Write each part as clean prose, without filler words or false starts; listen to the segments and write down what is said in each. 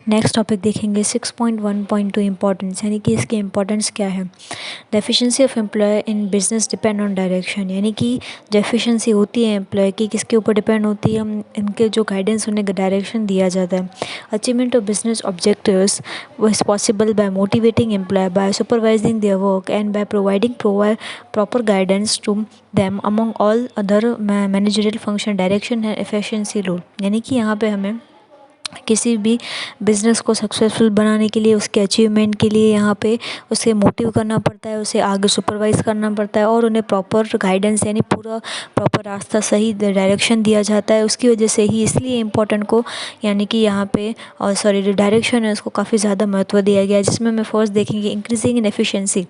Next topic देखेंगे 6.1.2 importance, यानी कि इसकी इम्पोर्टेंस क्या है। The efficiency of employ in business depend on direction, यानी कि जो एफिशिएंसी होती है एम्प्लॉय की किसके ऊपर डिपेंड होती है, हम इनके जो गाइडेंस उन्हें डायरेक्शन दिया जाता है। Achievement of business objectives was possible by motivating employee, by supervising their work, and by providing proper guidance to them among all other managerial function, direction and efficiency role। यानी कि यहाँ पे हमें किसी भी बिज़नेस को सक्सेसफुल बनाने के लिए, उसके अचीवमेंट के लिए यहाँ पे उसे मोटिव करना पड़ता है, उसे आगे सुपरवाइज़ करना पड़ता है और उन्हें प्रॉपर गाइडेंस यानी पूरा प्रॉपर रास्ता सही डायरेक्शन दिया जाता है। उसकी वजह से ही इसलिए इम्पोर्टेंट को यानी कि यहाँ पे जो डायरेक्शन है उसको काफ़ी ज़्यादा महत्व दिया गया है, जिसमें मैं फर्स्ट देखेंगे increasing in efficiency.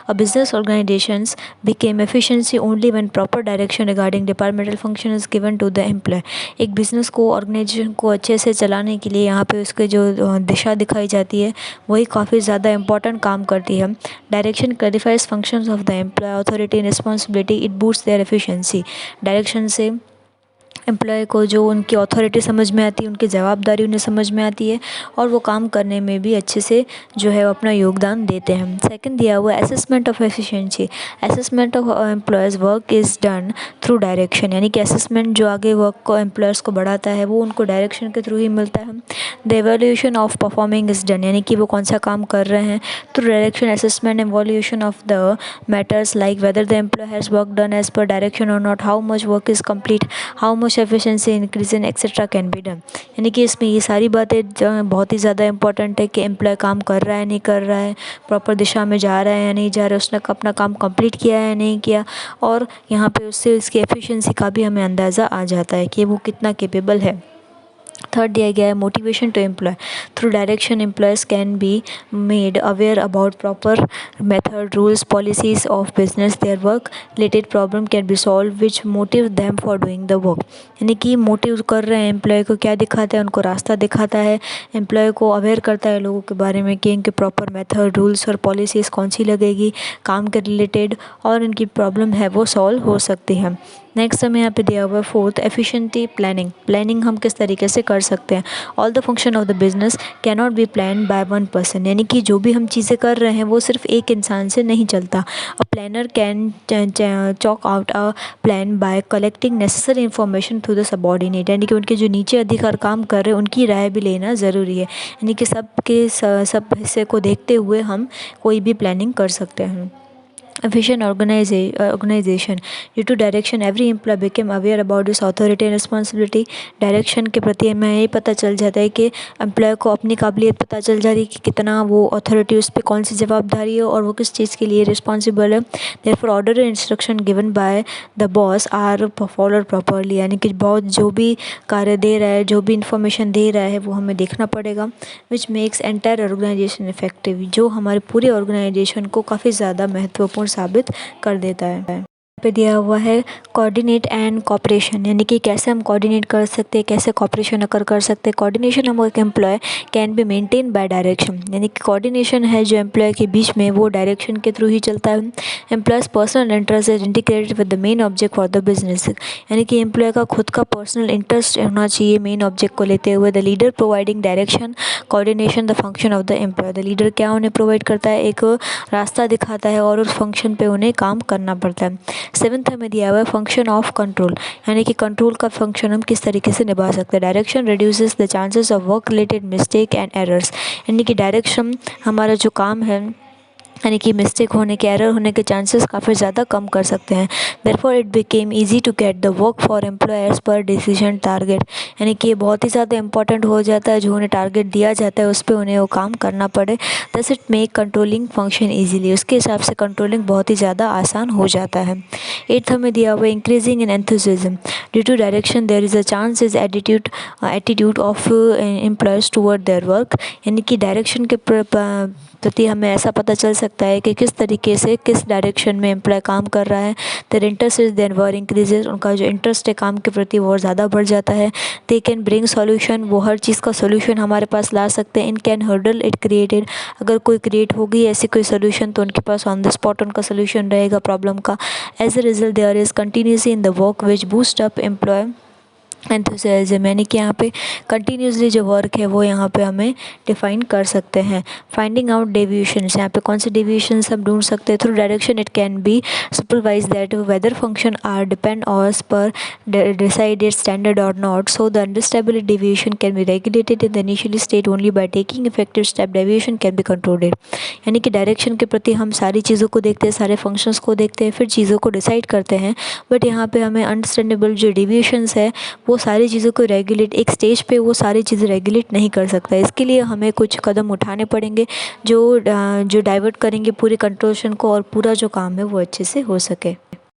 A business organisations became efficiency only when proper direction regarding departmental function is given to the employ. एक बिज़नेस को, ऑर्गेनाइजेशन को अच्छे से चलाने के लिए यहाँ पे उसके जो दिशा दिखाई जाती है वही काफ़ी ज़्यादा इंपॉर्टेंट काम करती है। Direction clarifies functions of the employ authority and responsibility, it boosts their efficiency. Direction से एम्प्लॉय को जो उनकी अथॉरिटी समझ में आती है, उनकी जवाबदारी उन्हें समझ में आती है और वो काम करने में भी अच्छे से जो है अपना योगदान देते हैं। सेकंड दिया हुआ assessment of efficiency. Assessment of employees work is done through direction, यानी कि असेसमेंट जो आगे वर्क को एम्प्लॉयर्स को बढ़ाता है वो उनको डायरेक्शन के थ्रू ही मिलता है। The evaluation of performing is done, यानी कि वो कौन सा काम कर रहे हैं, through direction assessment evaluation of the matters like whether the employee has work done as per direction और not, how much work is complete, how much efficiency increase in etcetera can be done. यानी कि इसमें ये सारी बातें बहुत ही ज़्यादा important है कि एम्प्लॉय काम कर रहा है नहीं कर रहा है, प्रॉपर दिशा में जा रहा है या नहीं जा रहा है, उसने अपना काम कंप्लीट किया है या नहीं किया, और यहाँ पे उससे इसकी एफिशिएंसी का भी हमें अंदाज़ा आ जाता है कि वो कितना केपेबल है। थर्ड दिया गया है motivation to employ. Through direction employees can be made aware about proper method, rules, policies of business, their work related problem can be solve which motive them for doing the work. यानी कि motive कर रहे हैं employ को, क्या दिखाता है, उनको रास्ता दिखाता है, एम्प्लॉय को अवेयर करता है लोगों के बारे में कि इनके प्रॉपर मेथड, रूल्स और पॉलिसीज़ कौन सी लगेगी काम के रिलेटेड और इनकी प्रॉब्लम है वो सॉल्व हो सकती है। नेक्स्ट हमें यहाँ पे दिया हुआ है फोर्थ एफिशिएंटी प्लानिंग। प्लानिंग हम किस तरीके से कर सकते हैं। All the function of the business can not be plan by one person, यानी कि जो भी हम चीज़ें कर रहे हैं वो सिर्फ एक इंसान से नहीं चलता। A planner can chalk out a plan by collecting necessary information through the subordinate, यानी कि उनके जो नीचे अधिकार काम कर रहे हैं उनकी राय भी लेना ज़रूरी है, यानी कि सब हिस्से को देखते हुए हम कोई भी प्लानिंग कर सकते हैं। Efficient organization. Due to direction, every employee became aware about his authority and responsibility. Direction के प्रति हमें ये पता चल जाता है कि एम्प्लॉय को अपनी काबिलियत पता चल जाती है कि कितना वो अथॉरिटी, उस पर कौन सी जवाबदारी है और वो किस चीज़ के लिए रिस्पॉन्सिबल है। Therefore order and instruction given by the boss are followed properly, यानी कि बॉस जो भी कार्य दे रहा है, जो भी इंफॉर्मेशन दे रहा है वो हमें देखना पड़ेगा। Which makes entire organisation effective, जो हमारे पूरे ऑर्गेनाइजेशन को काफ़ी ज़्यादा महत्वपूर्ण साबित कर देता है। पे दिया हुआ है कोऑर्डिनेट एंड कॉपरेशन, यानी कि कैसे हम कोऑर्डिनेट कर सकते हैं, कैसे कॉपरेशन अकर कर सकते हैं। Coordination among employ can be maintain by direction, यानी कि कोऑर्डिनेशन है जो एम्प्लॉय के बीच में वो डायरेक्शन के थ्रू ही चलता है। Employees personal interest is integrated with the main object for the business, यानी कि एम्प्लॉय का खुद का पर्सनल इंटरेस्ट होना चाहिए मेन ऑब्जेक्ट को लेते हुए। The leader providing direction coordination the function of the employ, the leader क्या उन्हें प्रोवाइड करता है, एक रास्ता दिखाता है और उस फंक्शन पे उन्हें काम करना पड़ता है। सेवन्थ हमें दिया हुआ है फंक्शन ऑफ कंट्रोल, यानी कि कंट्रोल का फंक्शन हम किस तरीके से निभा सकते हैं। Direction reduces the chances of work related mistake and errors, यानी कि डायरेक्शन हमारा जो काम है यानी कि मिस्टेक होने के, एरर होने के चांसेस काफ़ी ज़्यादा कम कर सकते हैं। Therefore it became easy to get the work for employers पर डिसीजन टारगेट, यानी कि ये बहुत ही ज़्यादा इंपॉर्टेंट हो जाता है, जो उन्हें टारगेट दिया जाता है उस पर उन्हें वो काम करना पड़े। Thus it make controlling function easily, उसके हिसाब से कंट्रोलिंग बहुत ही ज़्यादा आसान हो जाता है। एट्थ हमें दिया हुआ increasing in enthusiasm. Due to direction there is a chance is attitude of employers toward their work, यानी कि डायरेक्शन के प्रति हमें ऐसा पता चल सकता है कि किस तरीके से, किस डायरेक्शन में एम्प्लॉय काम कर रहा है। Their interest is their work increases, उनका जो इंटरेस्ट है काम के प्रति वो और ज़्यादा बढ़ जाता है। दे कैन ब्रिंग सॉल्यूशन, वो हर चीज़ का सॉल्यूशन हमारे पास ला सकते हैं। In can hurdle it created, अगर कोई क्रिएट होगी ऐसी कोई सॉल्यूशन तो उनके पास ऑन द स्पॉट उनका सॉल्यूशन रहेगा प्रॉब्लम का। As a result there is continuity in the work which boost up employee enthusiasm, यानी कि यहाँ पे कंटिन्यूसली जो वर्क है वो यहाँ पे हमें डिफाइन कर सकते हैं। फाइंडिंग आउट डेविएशंस, यहाँ पे कौन से डेविएशंस हम ढूंढ सकते हैं through direction. It can be supervise that whether function are depend ऑस पर decided standard or not, so the understandable deviation can be regulated in the initial state only by taking effective step. Deviation can be controlled, यानी कि direction के प्रति हम सारी चीज़ों को देखते हैं, सारे फंक्शंस को देखते हैं, फिर चीज़ों को डिसाइड करते हैं, बट यहाँ पे हमें अंडरस्टैंडेबल जो डेविएशंस है वो सारी चीज़ों को रेगुलेट, एक स्टेज पे वो सारी चीज़ें रेगुलेट नहीं कर सकता। इसके लिए हमें कुछ कदम उठाने पड़ेंगे जो डाइवर्ट करेंगे पूरे कंट्रोशन को और पूरा जो काम है वो अच्छे से हो सके।